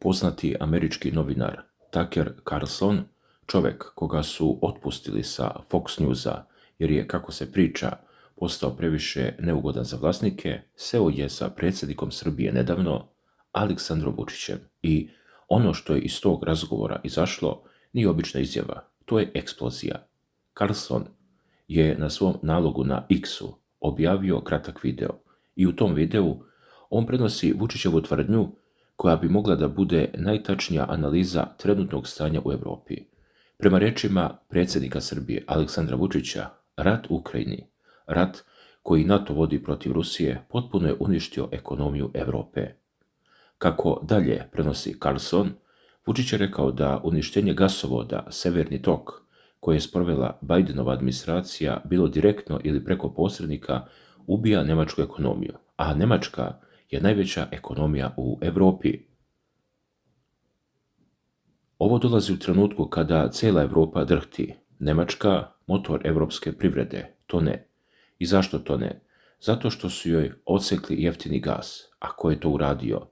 Poznati američki novinar Tucker Carlson, čovjek koga su otpustili sa Fox Newsa jer je, kako se priča, postao previše neugodan za vlasnike, seo je sa predsjednikom Srbije nedavno, Aleksandrom Vučićem. I ono što je iz tog razgovora izašlo nije obična izjava, to je eksplozija. Carlson je na svom nalogu na X-u objavio kratak video i u tom videu on prenosi Vučićevu tvrdnju koja bi mogla da bude najtačnija analiza trenutnog stanja u Europi. Prema rečima predsjednika Srbije Aleksandra Vučića, rat u Ukrajini, rat koji NATO vodi protiv Rusije, potpuno je uništio ekonomiju Europe. Kako dalje prenosi Carlson, Vučić je rekao da uništenje gasovoda Severni tok, koje je sprovela Bidenova administracija, bilo direktno ili preko posrednika, ubija njemačku ekonomiju, a Njemačka je najveća ekonomija u Europi. Ovo dolazi u trenutku kada cijela Europa drhti. Njemačka, motor evropske privrede, tone. I zašto tone? Zato što su joj odsekli jeftini gas. A ko je to uradio?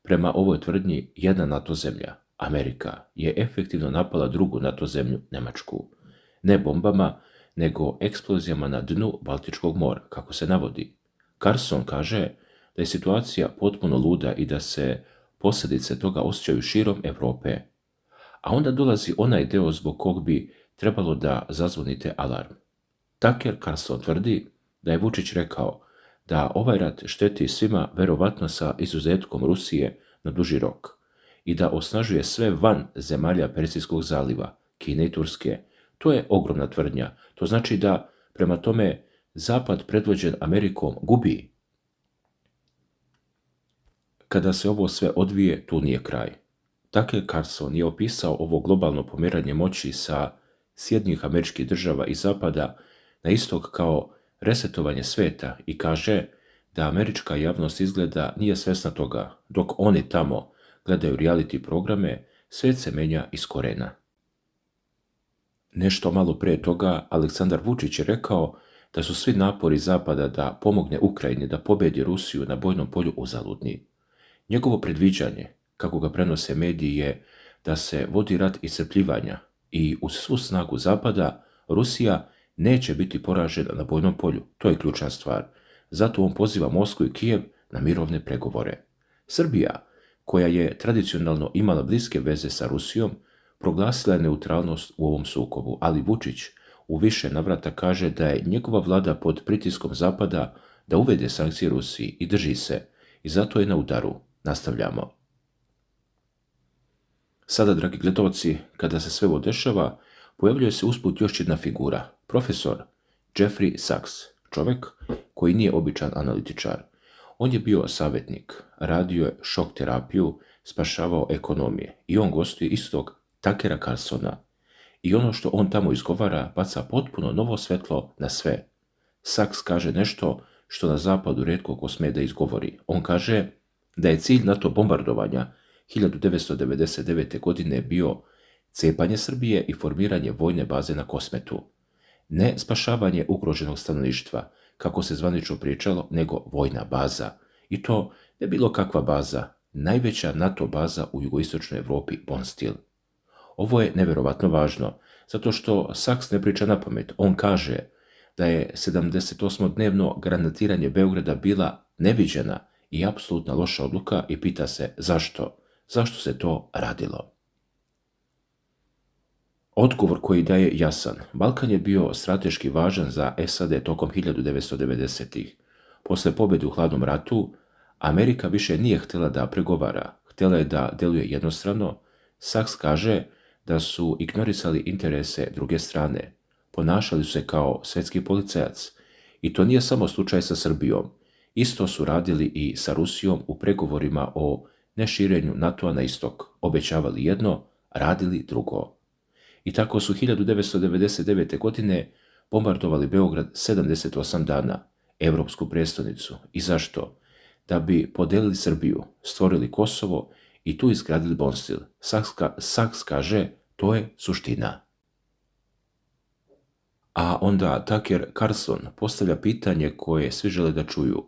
Prema ovoj tvrdnji, jedna NATO zemlja, Amerika, je efektivno napala drugu NATO zemlju, Njemačku. Ne bombama, nego eksplozijama na dnu Baltičkog mora, kako se navodi. Carlson kaže da je situacija potpuno luda i da se posljedice toga osjećaju širom Europe. A onda dolazi onaj deo zbog kog bi trebalo da zazvonite alarm. Tucker Carlson tvrdi da je Vučić rekao da ovaj rat šteti svima verovatno sa izuzetkom Rusije na duži rok i da osnažuje sve van zemalja Persijskog zaliva, Kine i Turske. To je ogromna tvrdnja. To znači da, prema tome, Zapad predvođen Amerikom gubi. Kada se ovo sve odvije, tu nije kraj. Tucker Carlson je opisao ovo globalno pomjeranje moći sa Sjedinjenih Američkih Država i Zapada na istok kao resetovanje sveta i kaže da američka javnost izgleda nije svjesna toga, dok oni tamo gledaju reality programe, svet se menja iz korena. Nešto malo prije toga Aleksandar Vučić je rekao da su svi napori Zapada da pomogne Ukrajini da pobedi Rusiju na bojnom polju uzaludni. Njegovo predviđanje, kako ga prenose mediji, je da se vodi rat iscrpljivanja i uz svu snagu Zapada Rusija neće biti poražena na bojnom polju. To je ključna stvar. Zato on poziva Moskvu i Kijev na mirovne pregovore. Srbija, koja je tradicionalno imala bliske veze sa Rusijom, proglasila je neutralnost u ovom sukobu, ali Vučić u više navrata kaže da je njegova vlada pod pritiskom Zapada da uvede sankcije Rusiji i drži se, i zato je na udaru. Nastavljamo. Sada, dragi gledalci, kada se sve ovo dešava, pojavljuje se usput još jedna figura, profesor Jeffrey Sachs, čovjek koji nije običan analitičar. On je bio savjetnik, radio je šok terapiju, spašavao ekonomije i on gostuje istog Tuckera Carlsona. I ono što on tamo izgovara baca potpuno novo svetlo na sve. Sachs kaže nešto što na zapadu rijetko ko sme da izgovori. On kaže da je cilj NATO bombardovanja 1999. godine bio cepanje Srbije i formiranje vojne baze na Kosmetu. Ne spašavanje ugroženog stanovništva, kako se zvanično pričalo, nego vojna baza. I to ne bilo kakva baza, najveća NATO baza u jugoistočnoj Europi, Bonstil. Ovo je nevjerovatno važno, zato što Sachs ne priča na pamet. On kaže da je 78-dnevno granatiranje Beograda bila neviđena i apsolutna loša odluka i pita se zašto? Zašto se to radilo? Odgovor koji daje jasan. Balkan je bio strateški važan za SAD tokom 1990-ih. Posle pobjede u hladnom ratu, Amerika više nije htjela da pregovara, htjela je da deluje jednostrano. Sachs kaže da su ignorisali interese druge strane, ponašali su se kao svjetski policajac. I to nije samo slučaj sa Srbijom. Isto su radili i sa Rusijom u pregovorima o neširenju NATO-a na istok. Obećavali jedno, radili drugo. I tako su 1999. godine bombardovali Beograd 78 dana, evropsku prestonicu. I zašto? Da bi podelili Srbiju, stvorili Kosovo i tu izgradili Bonstil. Sachs kaže, to je suština. A onda Tucker Carlson postavlja pitanje koje svi žele da čuju.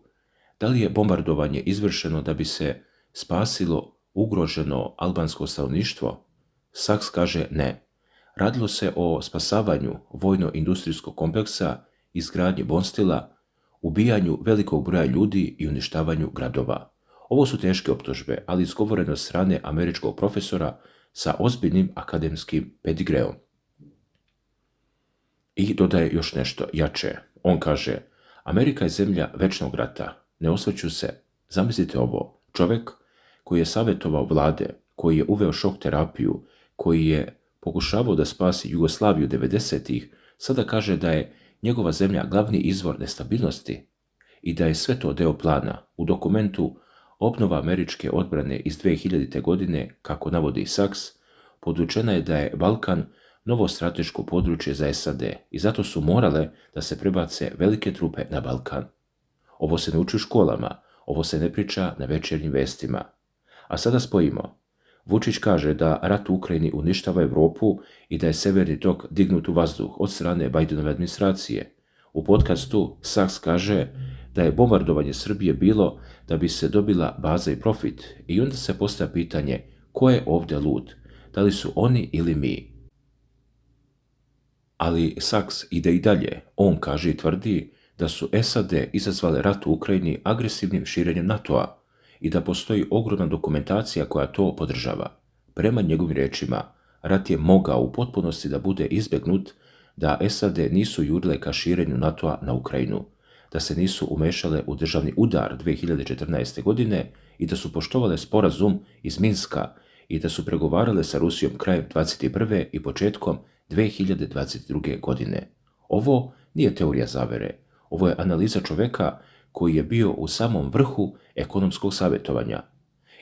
Da li je bombardovanje izvršeno da bi se spasilo ugroženo albansko stanovništvo? Saks kaže ne. Radilo se o spasavanju vojno-industrijskog kompleksa, izgradnji Bonstila, ubijanju velikog broja ljudi i uništavanju gradova. Ovo su teške optužbe, ali izgovorene od strane američkog profesora sa ozbiljnim akademskim pedigreom. I dodaje još nešto jače. On kaže, Amerika je zemlja večnog rata. Ne osvrću se. Zamislite ovo. Čovjek koji je savjetovao vlade, koji je uveo šok terapiju, koji je pokušavao da spasi Jugoslaviju 90-ih, sada kaže da je njegova zemlja glavni izvor nestabilnosti i da je sve to deo plana. U dokumentu Obnova američke odbrane iz 2000. godine, kako navodi Saks, podučena je da je Balkan novo strateško područje za SAD i zato su morale da se prebace velike trupe na Balkan. Ovo se ne uči u školama, ovo se ne priča na večernjim vestima. A sada spojimo. Vučić kaže da rat u Ukrajini uništava Evropu i da je severni tok dignut u vazduh od strane Bidenove administracije. U podcastu Saks kaže da je bombardovanje Srbije bilo da bi se dobila baza i profit i onda se postavlja pitanje ko je ovdje lud, da li su oni ili mi. Ali Saks ide i dalje. On kaže i tvrdi da su SAD izazvale rat u Ukrajini agresivnim širenjem NATO-a i da postoji ogromna dokumentacija koja to podržava. Prema njegovim riječima, rat je mogao u potpunosti da bude izbjegnut da SAD nisu jurile ka širenju NATO-a na Ukrajinu, da se nisu umešale u državni udar 2014. godine i da su poštovale sporazum iz Minska i da su pregovarale sa Rusijom krajem 2021. i početkom 2022. godine. Ovo nije teorija zavere, ovo je analiza čovjeka koji je bio u samom vrhu ekonomskog savjetovanja.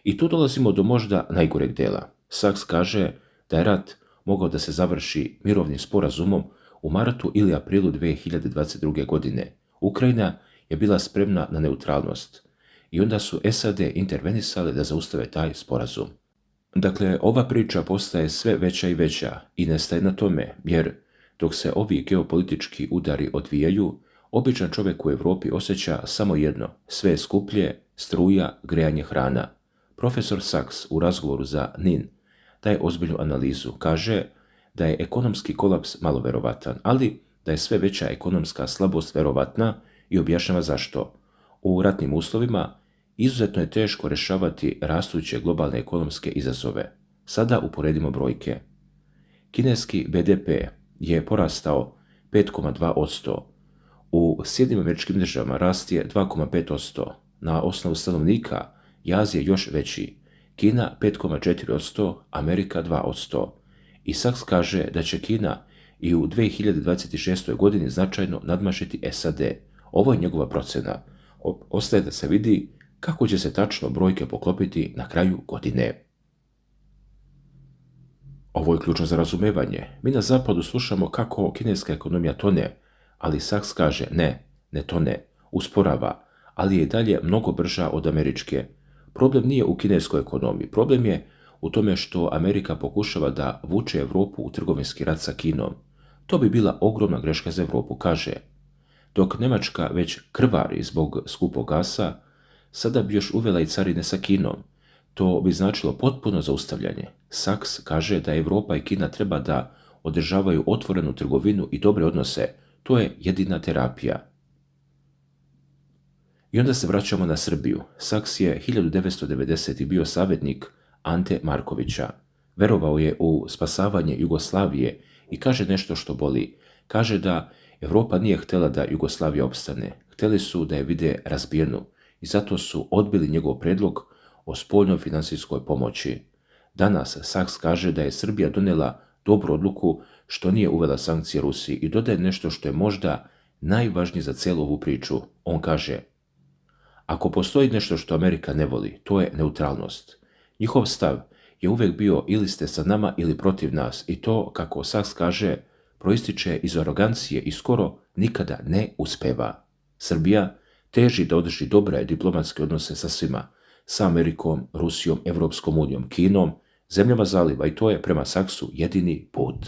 I tu dolazimo do možda najgoreg dela. Saks kaže da je rat mogao da se završi mirovnim sporazumom u martu ili aprilu 2022. godine. Ukrajina je bila spremna na neutralnost i onda su SAD intervenisale da zaustave taj sporazum. Dakle, ova priča postaje sve veća i veća i ne staje na tome, jer dok se ovi geopolitički udari odvijaju, običan čovjek u Evropi osjeća samo jedno, sve je skuplje, struja, grejanje, hrana. Profesor Saks u razgovoru za NIN daje ozbiljnu analizu, kaže da je ekonomski kolaps malo verovatan, ali da je sve veća ekonomska slabost verovatna i objašnjava zašto. U ratnim uslovima izuzetno je teško rješavati rastuće globalne ekonomske izazove. Sada uporedimo brojke. Kineski BDP je porastao 5,2%, u Sjedinjenim Američkim Državama rast je 2,5%, na osnovu stanovnika jaz je još veći, Kina 5,4%, Amerika 2%. I Saks kaže da će Kina i u 2026. godini značajno nadmašiti SAD. Ovo je njegova procena. Ostaje da se vidi kako će se tačno brojke poklopiti na kraju godine. Ovo je ključno za razumevanje. Mi na zapadu slušamo kako kineska ekonomija tone, ali Saks kaže ne tone, usporava, ali je i dalje mnogo brža od američke. Problem nije u kineskoj ekonomiji, problem je u tome što Amerika pokušava da vuče Evropu u trgovinski rat sa Kinom. To bi bila ogromna greška za Evropu, kaže. Dok Njemačka već krvari zbog skupog gasa, sada bi još uvela i carine sa Kinom. To bi značilo potpuno zaustavljanje. Saks kaže da Evropa i Kina treba da održavaju otvorenu trgovinu i dobre odnose. To je jedina terapija. I onda se vraćamo na Srbiju. Saks je 1990. bio savjetnik Ante Markovića. Verovao je u spasavanje Jugoslavije i kaže nešto što boli. Kaže da Evropa nije htjela da Jugoslavija opstane. Htjeli su da je vide razbijenu i zato su odbili njegov predlog o spoljnoj financijskoj pomoći. Danas Saks kaže da je Srbija donijela dobru odluku što nije uvela sankcije Rusiji i dodaje nešto što je možda najvažnije za cijelu ovu priču. On kaže, ako postoji nešto što Amerika ne voli, to je neutralnost. Njihov stav je uvijek bio ili ste sa nama ili protiv nas i to, kako Saks kaže, proističe iz arogancije i skoro nikada ne uspeva. Srbija teži da održi dobre diplomatske odnose sa svima, sa Amerikom, Rusijom, Evropskom unijom, Kinom, zemljama zaliva i to je prema Saksu jedini put.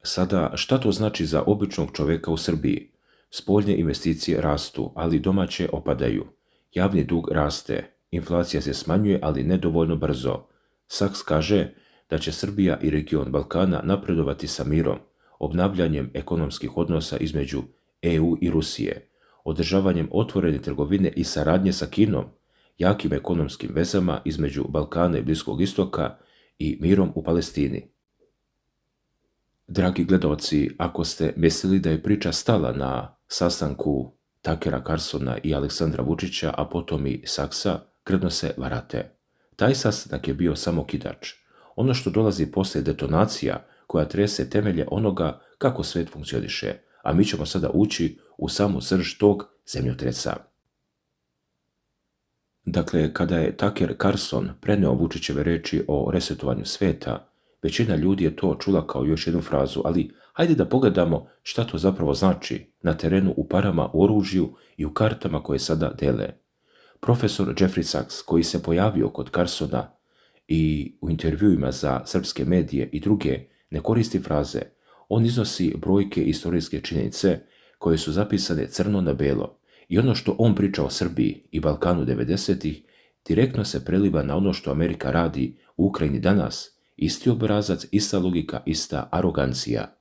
Sada, šta to znači za običnog čovjeka u Srbiji? Spoljne investicije rastu, ali domaće opadaju. Javni dug raste, inflacija se smanjuje, ali nedovoljno brzo. Saks kaže da će Srbija i region Balkana napredovati sa mirom, obnavljanjem ekonomskih odnosa između EU i Rusije, održavanjem otvorene trgovine i saradnje sa Kinom, jakim ekonomskim vezama između Balkana i Bliskog istoka i mirom u Palestini. Dragi gledalci, ako ste mislili da je priča stala na sastanku Takera Carsona i Aleksandra Vučića, a potom i Saksa, grdno se varate. Taj sastanak je bio samo kidač. Ono što dolazi poslije detonacija koja trese temelje onoga kako svet funkcioniše, a mi ćemo sada ući u samu srž tog zemljotresa. Dakle, kada je Taker Carson preneo Vučićeve reči o resetovanju sveta, većina ljudi je to čula kao još jednu frazu, ali hajde da pogledamo šta to zapravo znači na terenu u parama, u oružju i u kartama koje sada dele. Profesor Jeffrey Sachs, koji se pojavio kod Carsona i u intervjuima za srpske medije i druge, ne koristi fraze. On iznosi brojke i istorijske činjenice koje su zapisane crno na belo. I ono što on priča o Srbiji i Balkanu 90-ih direktno se preliva na ono što Amerika radi u Ukrajini danas. Isti obrazac, ista logika, ista arogancija.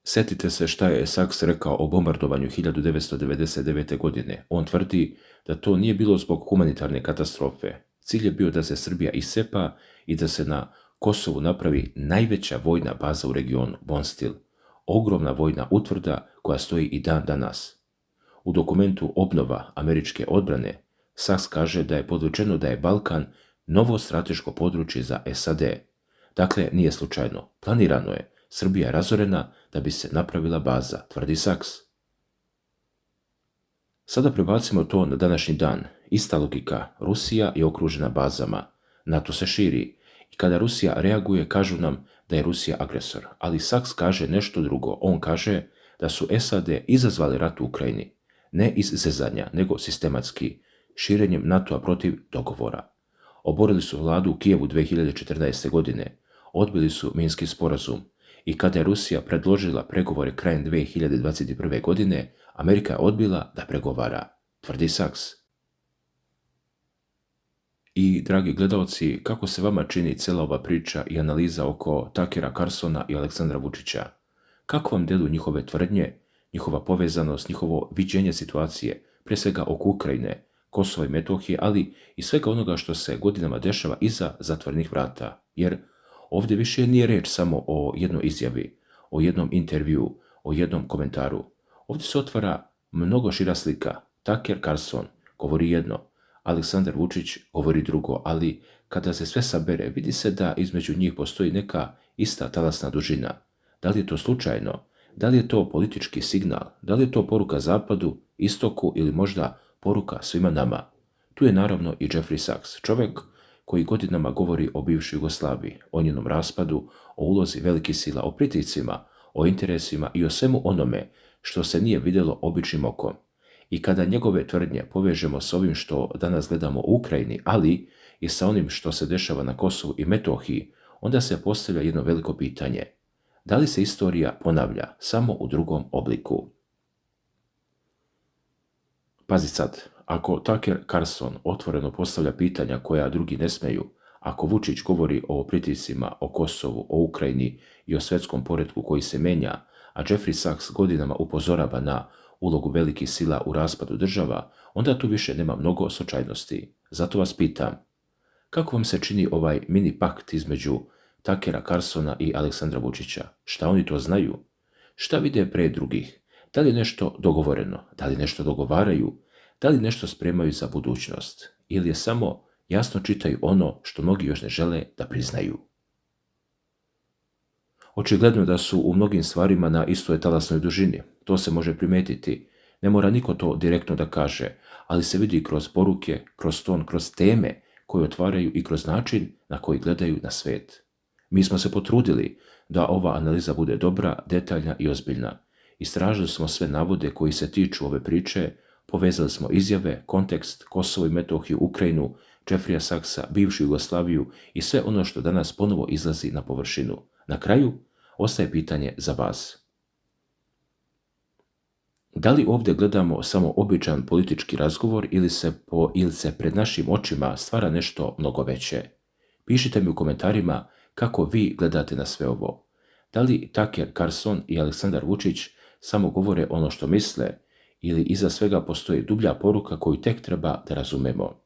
Sjetite se šta je Saks rekao o bombardovanju 1999. godine. On tvrdi da to nije bilo zbog humanitarne katastrofe. Cilj je bio da se Srbija isepa i da se na Kosovu napravi najveća vojna baza u regionu, Bonstil. Ogromna vojna utvrda koja stoji i dan danas. U dokumentu Obnova američke odbrane, Saks kaže da je podvučeno da je Balkan novo strateško područje za SAD. Dakle, nije slučajno. Planirano je. Srbija je razorena da bi se napravila baza, tvrdi Saks. Sada prebacimo to na današnji dan. Ista logika. Rusija je okružena bazama. NATO se širi. I kada Rusija reaguje, kažu nam da je Rusija agresor. Ali Saks kaže nešto drugo. On kaže da su SAD izazvali rat u Ukrajini. Ne iz zezanja, nego sistematski, širenjem NATO-a protiv dogovora. Oborili su vladu u Kijevu 2014. godine. Odbili su Minski sporazum. I kada je Rusija predložila pregovore krajem 2021. godine, Amerika je odbila da pregovara, tvrdi Saks. I, dragi gledalci, kako se vama čini cijela ova priča i analiza oko Takera Carsona i Aleksandra Vučića? Kako vam deluju njihove tvrdnje, njihova povezanost, njihovo viđenje situacije, prije svega oko Ukrajine, Kosova i Metohije, ali i svega onoga što se godinama dešava iza zatvorenih vrata? Jer ovdje više nije reč samo o jednoj izjavi, o jednom intervju, o jednom komentaru. Ovdje se otvara mnogo šira slika. Taker Carson govori jedno, Aleksandar Vučić govori drugo, ali kada se sve sabere, vidi se da između njih postoji neka ista talasna dužina. Da li je to slučajno? Da li je to politički signal? Da li je to poruka Zapadu, Istoku ili možda poruka svima nama? Tu je naravno i Jeffrey Sachs, čovjek koji godinama govori o bivšoj Jugoslaviji, o njenom raspadu, o ulozi velikih sila, o pritiscima, o interesima i o svemu onome što se nije vidjelo običnim okom. I kada njegove tvrdnje povežemo s ovim što danas gledamo u Ukrajini, ali i sa onim što se dešava na Kosovu i Metohiji, onda se postavlja jedno veliko pitanje. Da li se istorija ponavlja samo u drugom obliku? Pazi sad, ako Taker Carson otvoreno postavlja pitanja koja drugi ne smeju, ako Vučić govori o pritiscima, o Kosovu, o Ukrajini i o svjetskom poretku koji se menja, a Jeffrey Sachs godinama upozorava na ulogu velikih sila u raspadu država, onda tu više nema mnogo slučajnosti. Zato vas pitam, kako vam se čini ovaj mini pakt između Takera Carsona i Aleksandra Vučića? Šta oni to znaju? Šta vide pre drugih? Da li je nešto dogovoreno? Da li nešto dogovaraju? Da li nešto spremaju za budućnost? Ili je samo jasno čitaju ono što mnogi još ne žele da priznaju? Očigledno da su u mnogim stvarima na istoj talasnoj dužini. To se može primetiti. Ne mora niko to direktno da kaže, ali se vidi kroz poruke, kroz ton, kroz teme koje otvaraju i kroz način na koji gledaju na svet. Mi smo se potrudili da ova analiza bude dobra, detaljna i ozbiljna. Istražili smo sve navode koji se tiču ove priče, povezali smo izjave, kontekst, Kosovo i Metohiju, Ukrajinu, Jeffreya Sacksa, bivšu Jugoslaviju i sve ono što danas ponovo izlazi na površinu. Na kraju ostaje pitanje za vas. Da li ovdje gledamo samo običan politički razgovor ili se pred našim očima stvara nešto mnogo veće? Pišite mi u komentarima kako vi gledate na sve ovo. Da li Tucker Carlson i Aleksandar Vučić samo govore ono što misle ili iza svega postoji dublja poruka koju tek treba da razumemo?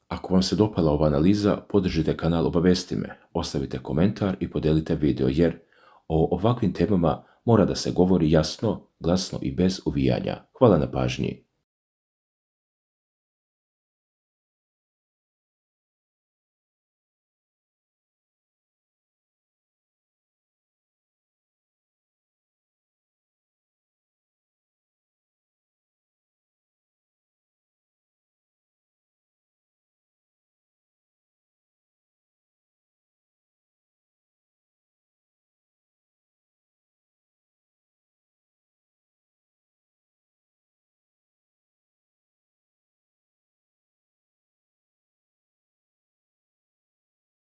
Ako vam se dopala ova analiza, podržite kanal Obavesti me, ostavite komentar i podijelite video jer o ovakvim temama mora da se govori jasno, glasno i bez uvijanja. Hvala na pažnji.